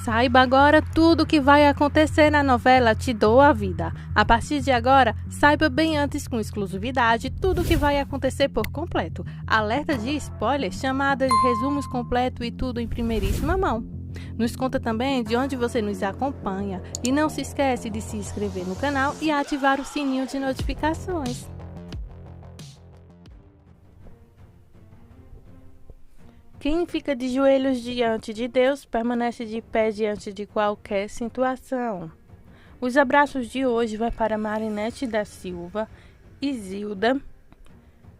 Saiba agora tudo o que vai acontecer na novela Te Dou a Vida. A partir de agora, saiba bem antes com exclusividade tudo o que vai acontecer por completo. Alerta de spoiler, chamadas, resumos completos e tudo em primeiríssima mão. Nos conta também de onde você nos acompanha e não se esquece de se inscrever no canal e ativar o sininho de notificações. Quem fica de joelhos diante de Deus permanece de pé diante de qualquer situação. Os abraços de hoje vai para Marinete da Silva, Isilda,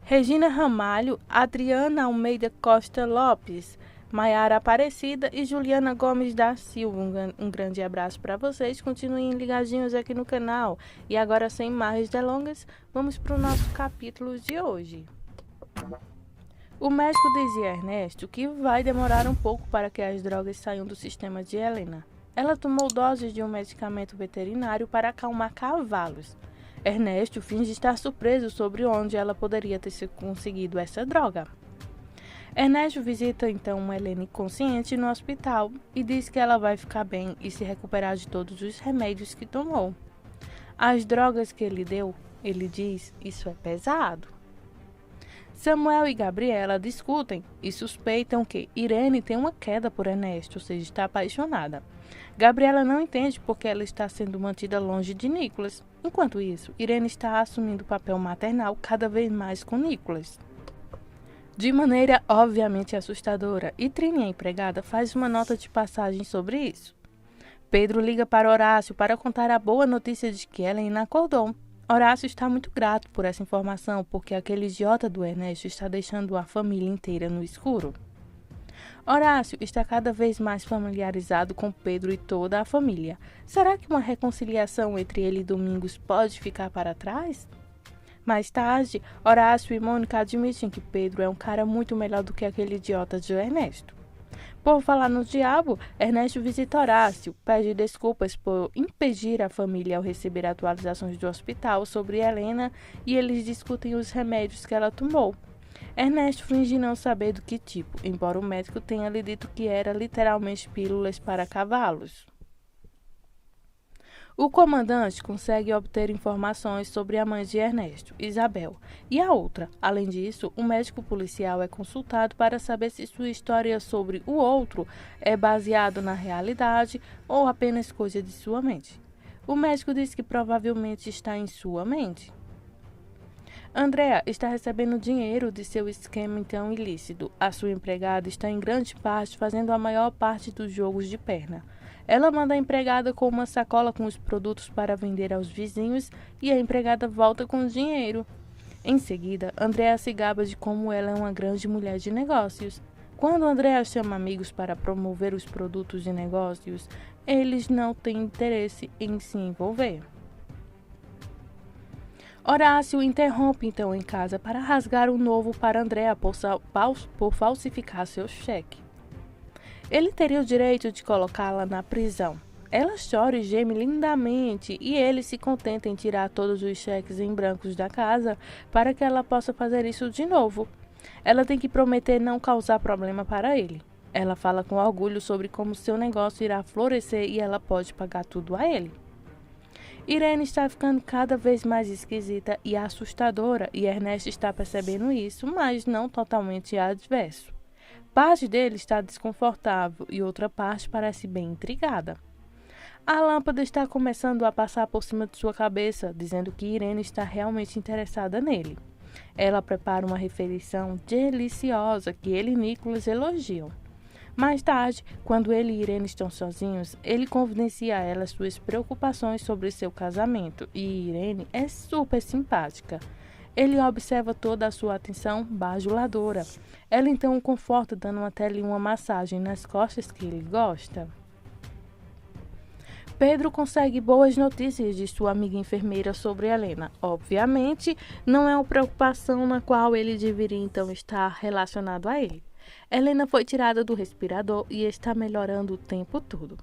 Regina Ramalho, Adriana Almeida Costa Lopes, Maiara Aparecida e Juliana Gomes da Silva. Um grande abraço para vocês, continuem ligadinhos aqui no canal. E agora, sem mais delongas, vamos para o nosso capítulo de hoje. O médico dizia a Ernesto que vai demorar um pouco para que as drogas saiam do sistema de Helena. Ela tomou doses de um medicamento veterinário para acalmar cavalos. Ernesto finge estar surpreso sobre onde ela poderia ter conseguido essa droga. Ernesto visita então uma Helena inconsciente no hospital e diz que ela vai ficar bem e se recuperar de todos os remédios que tomou. As drogas que ele deu, ele diz, isso é pesado. Samuel e Gabriela discutem e suspeitam que Irene tem uma queda por Ernesto, ou seja, está apaixonada. Gabriela não entende porque ela está sendo mantida longe de Nicolas. Enquanto isso, Irene está assumindo o papel maternal cada vez mais com Nicolas. De maneira obviamente assustadora, e Trini, a empregada, faz uma nota de passagem sobre isso. Pedro liga para Horácio para contar a boa notícia de que Helena acordou. Horácio está muito grato por essa informação, porque aquele idiota do Ernesto está deixando a família inteira no escuro. Horácio está cada vez mais familiarizado com Pedro e toda a família. Será que uma reconciliação entre ele e Domingos pode ficar para trás? Mais tarde, Horácio e Mônica admitem que Pedro é um cara muito melhor do que aquele idiota de Ernesto. Por falar no diabo, Ernesto visita Horácio, pede desculpas por impedir a família ao receber atualizações do hospital sobre Helena e eles discutem os remédios que ela tomou. Ernesto finge não saber do que tipo, embora o médico tenha lhe dito que era literalmente pílulas para cavalos. O comandante consegue obter informações sobre a mãe de Ernesto, Isabel, e a outra. Além disso, um médico policial é consultado para saber se sua história sobre o outro é baseado na realidade ou apenas coisa de sua mente. O médico diz que provavelmente está em sua mente. Andrea está recebendo dinheiro de seu esquema então ilícito. A sua empregada está em grande parte fazendo a maior parte dos jogos de perna. Ela manda a empregada com uma sacola com os produtos para vender aos vizinhos e a empregada volta com o dinheiro. Em seguida, Andrea se gaba de como ela é uma grande mulher de negócios. Quando Andrea chama amigos para promover os produtos de negócios, eles não têm interesse em se envolver. Horácio interrompe então em casa para rasgar o novo para Andrea por falsificar seu cheque. Ele teria o direito de colocá-la na prisão. Ela chora e geme lindamente e ele se contenta em tirar todos os cheques em brancos da casa para que ela possa fazer isso de novo. Ela tem que prometer não causar problema para ele. Ela fala com orgulho sobre como seu negócio irá florescer e ela pode pagar tudo a ele. Irene está ficando cada vez mais esquisita e assustadora e Ernesto está percebendo isso, mas não totalmente adverso. Parte dele está desconfortável e outra parte parece bem intrigada. A lâmpada está começando a passar por cima de sua cabeça, dizendo que Irene está realmente interessada nele. Ela prepara uma refeição deliciosa que ele e Nicolas elogiam. Mais tarde, quando ele e Irene estão sozinhos, ele confidencia a ela suas preocupações sobre seu casamento e Irene é super simpática. Ele observa toda a sua atenção bajuladora. Ela então o conforta dando até lhe uma massagem nas costas que ele gosta. Pedro consegue boas notícias de sua amiga enfermeira sobre Helena. Obviamente, não é uma preocupação na qual ele deveria então estar relacionado a ele. Helena foi tirada do respirador e está melhorando o tempo todo.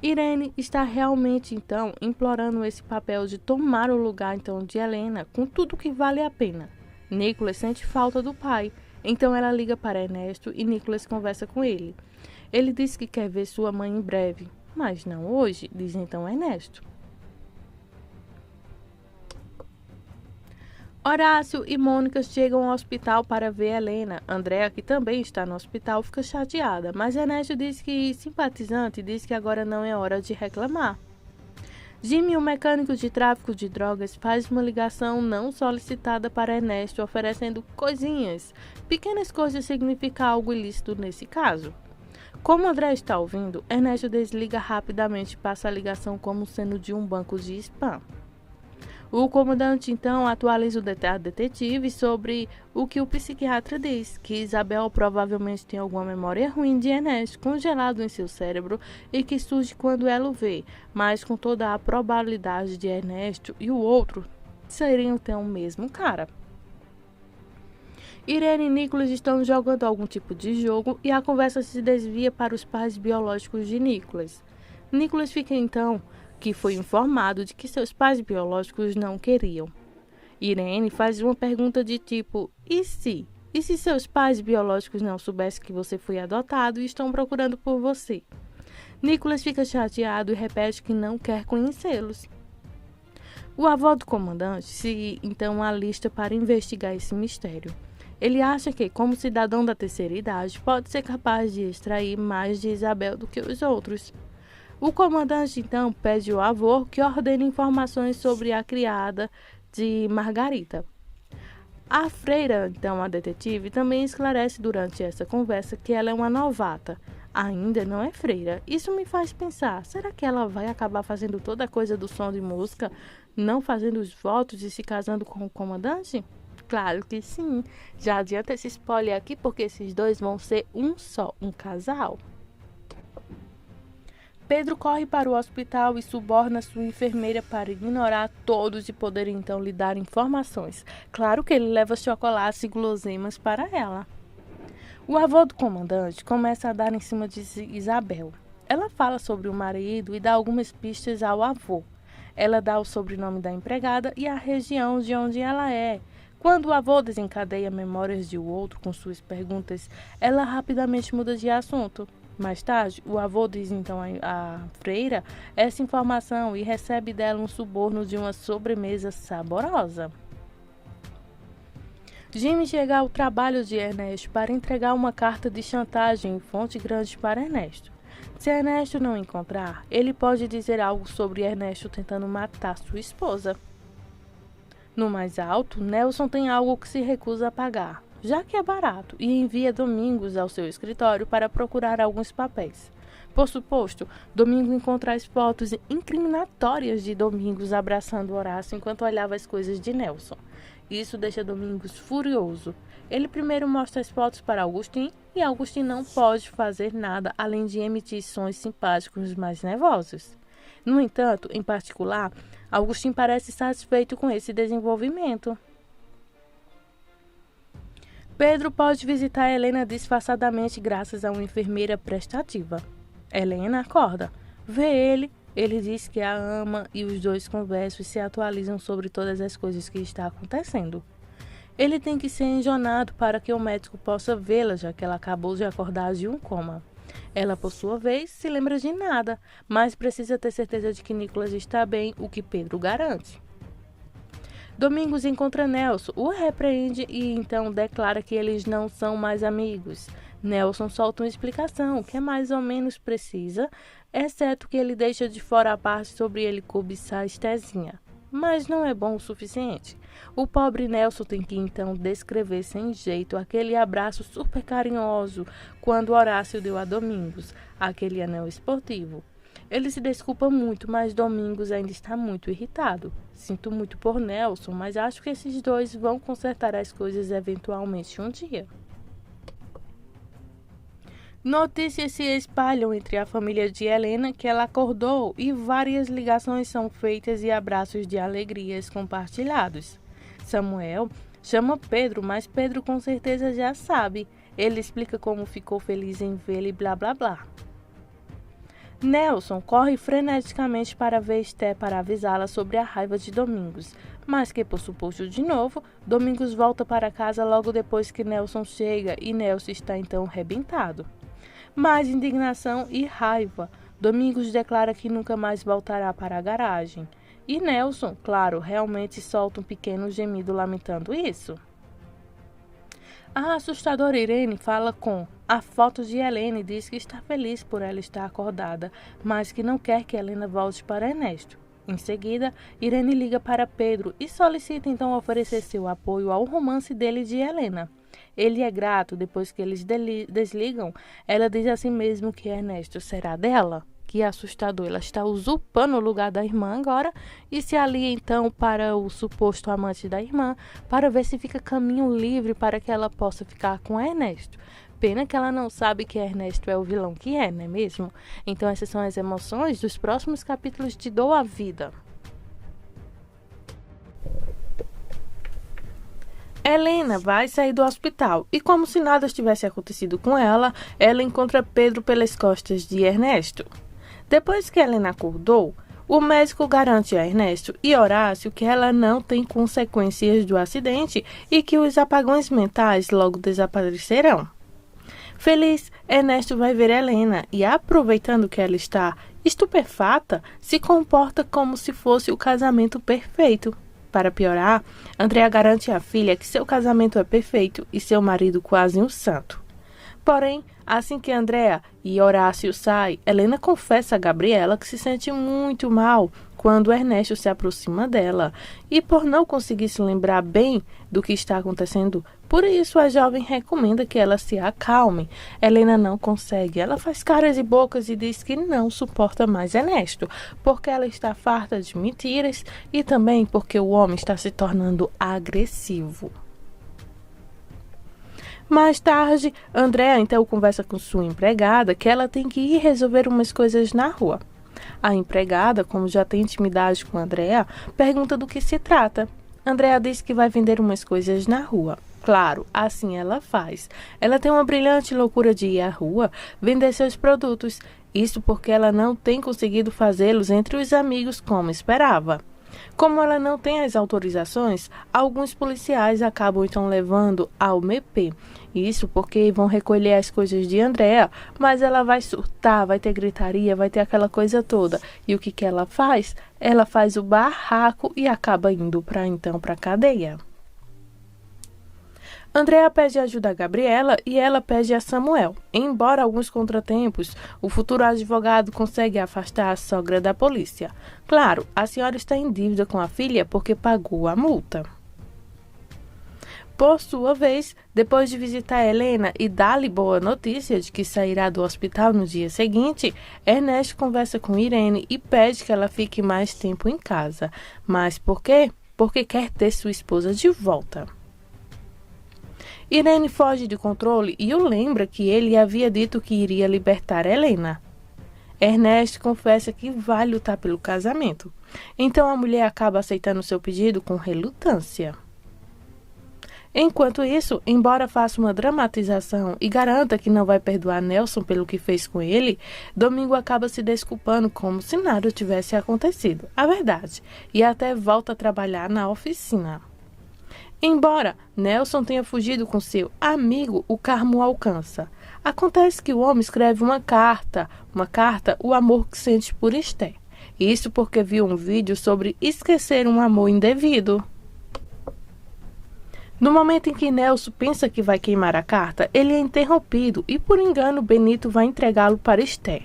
Irene está realmente, então, implorando esse papel de tomar o lugar, então, de Helena, com tudo que vale a pena. Nicolas sente falta do pai, então ela liga para Ernesto e Nicolas conversa com ele. Ele diz que quer ver sua mãe em breve, mas não hoje, diz então Ernesto. Horácio e Mônica chegam ao hospital para ver Helena. Andréa, que também está no hospital, fica chateada, mas Ernesto diz que simpatizante diz que agora não é hora de reclamar. Jimmy, o mecânico de tráfico de drogas, faz uma ligação não solicitada para Ernesto, oferecendo coisinhas. Pequenas coisas significam algo ilícito nesse caso. Como André está ouvindo, Ernesto desliga rapidamente e passa a ligação como sendo de um banco de spam. O comandante, então, atualiza o detetive sobre o que o psiquiatra diz, que Isabel provavelmente tem alguma memória ruim de Ernesto congelado em seu cérebro e que surge quando ela o vê, mas com toda a probabilidade de Ernesto e o outro seriam então o mesmo cara. Irene e Nicholas estão jogando algum tipo de jogo e a conversa se desvia para os pais biológicos de Nicholas. Nicholas fica então que foi informado de que seus pais biológicos não queriam. Irene faz uma pergunta de tipo, e se? E se seus pais biológicos não soubessem que você foi adotado e estão procurando por você? Nicholas fica chateado e repete que não quer conhecê-los. O avô do comandante se então alista para investigar esse mistério. Ele acha que, como cidadão da terceira idade, pode ser capaz de extrair mais de Isabel do que os outros. O comandante, então, pede ao avô que ordene informações sobre a criada de Margarita. A freira, então, a detetive, também esclarece durante essa conversa que ela é uma novata. Ainda não é freira. Isso me faz pensar, será que ela vai acabar fazendo toda a coisa do som de música, não fazendo os votos e se casando com o comandante? Claro que sim. Já adianta esse spoiler aqui, porque esses dois vão ser um só, um casal. Pedro corre para o hospital e suborna sua enfermeira para ignorar todos e poder então lhe dar informações. Claro que ele leva chocolates e guloseimas para ela. O avô do comandante começa a dar em cima de Isabel. Ela fala sobre o marido e dá algumas pistas ao avô. Ela dá o sobrenome da empregada e a região de onde ela é. Quando o avô desencadeia memórias de o outro com suas perguntas, ela rapidamente muda de assunto. Mais tarde, o avô diz então à freira essa informação e recebe dela um suborno de uma sobremesa saborosa. Jimmy chega ao trabalho de Ernesto para entregar uma carta de chantagem em fonte grande para Ernesto. Se Ernesto não encontrar, ele pode dizer algo sobre Ernesto tentando matar sua esposa. No mais alto, Nelson tem algo que se recusa a pagar, já que é barato, e envia Domingos ao seu escritório para procurar alguns papéis. Por suposto, Domingos encontra as fotos incriminatórias de Domingos abraçando Horácio enquanto olhava as coisas de Nelson. Isso deixa Domingos furioso. Ele primeiro mostra as fotos para Augustin e Augustin não pode fazer nada além de emitir sons simpáticos mais nervosos. No entanto, em particular, Augustin parece satisfeito com esse desenvolvimento. Pedro pode visitar Helena disfarçadamente graças a uma enfermeira prestativa. Helena acorda, vê ele diz que a ama e os dois conversam e se atualizam sobre todas as coisas que está acontecendo. Ele tem que ser enjonado para que o médico possa vê-la, já que ela acabou de acordar de um coma. Ela, por sua vez, se lembra de nada, mas precisa ter certeza de que Nicholas está bem, o que Pedro garante. Domingos encontra Nelson, o repreende e então declara que eles não são mais amigos. Nelson solta uma explicação, que é mais ou menos precisa, exceto que ele deixa de fora a parte sobre ele cobiçar Estezinha. Mas não é bom o suficiente. O pobre Nelson tem que então descrever sem jeito aquele abraço super carinhoso quando Horácio deu a Domingos, aquele anel esportivo. Ele se desculpa muito, mas Domingos ainda está muito irritado. Sinto muito por Nelson, mas acho que esses dois vão consertar as coisas eventualmente um dia. Notícias se espalham entre a família de Helena que ela acordou e várias ligações são feitas e abraços de alegrias compartilhados. Samuel chama Pedro, mas Pedro com certeza já sabe. Ele explica como ficou feliz em vê-lo e blá blá blá. Nelson corre freneticamente para ver Esté para avisá-la sobre a raiva de Domingos, mas que por suposto de novo, Domingos volta para casa logo depois que Nelson chega e Nelson está então rebentado. mais indignação e raiva. Domingos declara que nunca mais voltará para a garagem. E Nelson, claro, realmente solta um pequeno gemido lamentando isso. A assustadora Irene fala com a foto de Helena e diz que está feliz por ela estar acordada, mas que não quer que Helena volte para Ernesto. Em seguida, Irene liga para Pedro e solicita então oferecer seu apoio ao romance dele e de Helena. Ele é grato. Depois que eles desligam, ela diz a si mesmo que Ernesto será dela. Que assustador, ela está usurpando o lugar da irmã agora e se alia então para o suposto amante da irmã para ver se fica caminho livre para que ela possa ficar com Ernesto. Pena que ela não sabe que Ernesto é o vilão que é, não é mesmo? Então essas são as emoções dos próximos capítulos de Dou a Vida. Helena vai sair do hospital e, como se nada tivesse acontecido com ela, ela encontra Pedro pelas costas de Ernesto. Depois que Helena acordou, o médico garante a Ernesto e Horácio que ela não tem consequências do acidente e que os apagões mentais logo desaparecerão. Feliz, Ernesto vai ver Helena e, aproveitando que ela está estupefata, se comporta como se fosse o casamento perfeito. Para piorar, Andréa garante à filha que seu casamento é perfeito e seu marido quase um santo. Porém, assim que Andréa e Horácio saem, Helena confessa a Gabriela que se sente muito mal quando Ernesto se aproxima dela. E por não conseguir se lembrar bem do que está acontecendo, por isso a jovem recomenda que ela se acalme. Helena não consegue. Ela faz caras e bocas e diz que não suporta mais Ernesto, porque ela está farta de mentiras e também porque o homem está se tornando agressivo. Mais tarde, Andréa então conversa com sua empregada que ela tem que ir resolver umas coisas na rua. A empregada, como já tem intimidade com Andréa, pergunta do que se trata. Andréa diz que vai vender umas coisas na rua. Claro, assim ela faz. Ela tem uma brilhante loucura de ir à rua vender seus produtos. Isso porque ela não tem conseguido fazê-los entre os amigos como esperava. Como ela não tem as autorizações, alguns policiais acabam então levando ao MP. Isso porque vão recolher as coisas de Andréa, mas ela vai surtar, vai ter gritaria, vai ter aquela coisa toda. E o que ela faz? Ela faz o barraco e acaba indo para a cadeia. Andréa pede ajuda a Gabriela e ela pede a Samuel. Embora alguns contratempos, o futuro advogado consegue afastar a sogra da polícia. Claro, a senhora está em dívida com a filha porque pagou a multa. Por sua vez, depois de visitar Helena e dar-lhe boa notícia de que sairá do hospital no dia seguinte, Ernesto conversa com Irene e pede que ela fique mais tempo em casa. Mas por quê? Porque quer ter sua esposa de volta. Irene foge de controle e o lembra que ele havia dito que iria libertar Helena. Ernesto confessa que vai lutar pelo casamento. Então a mulher acaba aceitando seu pedido com relutância. Enquanto isso, embora faça uma dramatização e garanta que não vai perdoar Nelson pelo que fez com ele, Domingo acaba se desculpando como se nada tivesse acontecido. A verdade. E até volta a trabalhar na oficina. Embora Nelson tenha fugido com seu amigo, o Carmo alcança. Acontece que o homem escreve uma carta, o amor que sente por Esther. Isso porque viu um vídeo sobre esquecer um amor indevido. No momento em que Nelson pensa que vai queimar a carta, ele é interrompido e por engano Benito vai entregá-lo para Esther.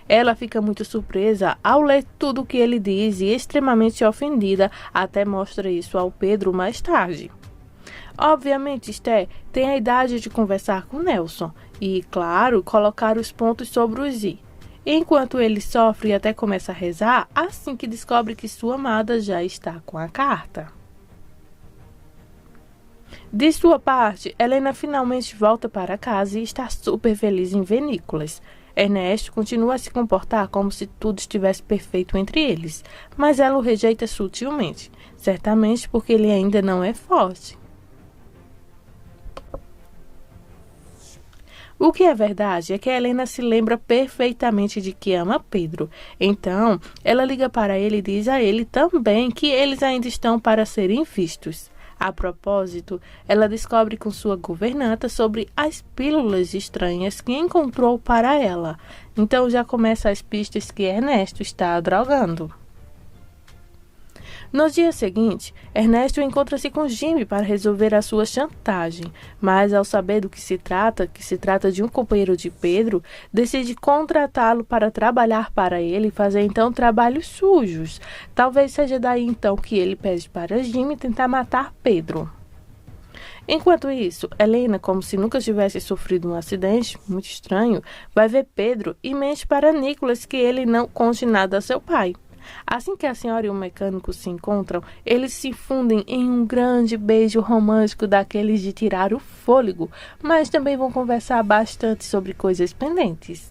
Ela fica muito surpresa ao ler tudo o que ele diz e extremamente ofendida, até mostra isso ao Pedro mais tarde. Obviamente, Esther tem a idade de conversar com Nelson e, claro, colocar os pontos sobre os i. Enquanto ele sofre e até começa a rezar, assim que descobre que sua amada já está com a carta. De sua parte, Helena finalmente volta para casa e está super feliz em ver Nicolas. Ernesto continua a se comportar como se tudo estivesse perfeito entre eles, mas ela o rejeita sutilmente, certamente porque ele ainda não é forte. O que é verdade é que Helena se lembra perfeitamente de que ama Pedro. Então, ela liga para ele e diz a ele também que eles ainda estão para serem vistos. A propósito, ela descobre com sua governanta sobre as pílulas estranhas que encontrou para ela. Então já começa as pistas que Ernesto está a drogando. No dia seguinte, Ernesto encontra-se com Jimmy para resolver a sua chantagem, mas ao saber do que se trata de um companheiro de Pedro, decide contratá-lo para trabalhar para ele e fazer então trabalhos sujos. Talvez seja daí então que ele pede para Jimmy tentar matar Pedro. Enquanto isso, Helena, como se nunca tivesse sofrido um acidente, muito estranho, vai ver Pedro e mente para Nicholas que ele não conte nada a seu pai. Assim que a senhora e o mecânico se encontram, eles se fundem em um grande beijo romântico daqueles de tirar o fôlego, mas também vão conversar bastante sobre coisas pendentes.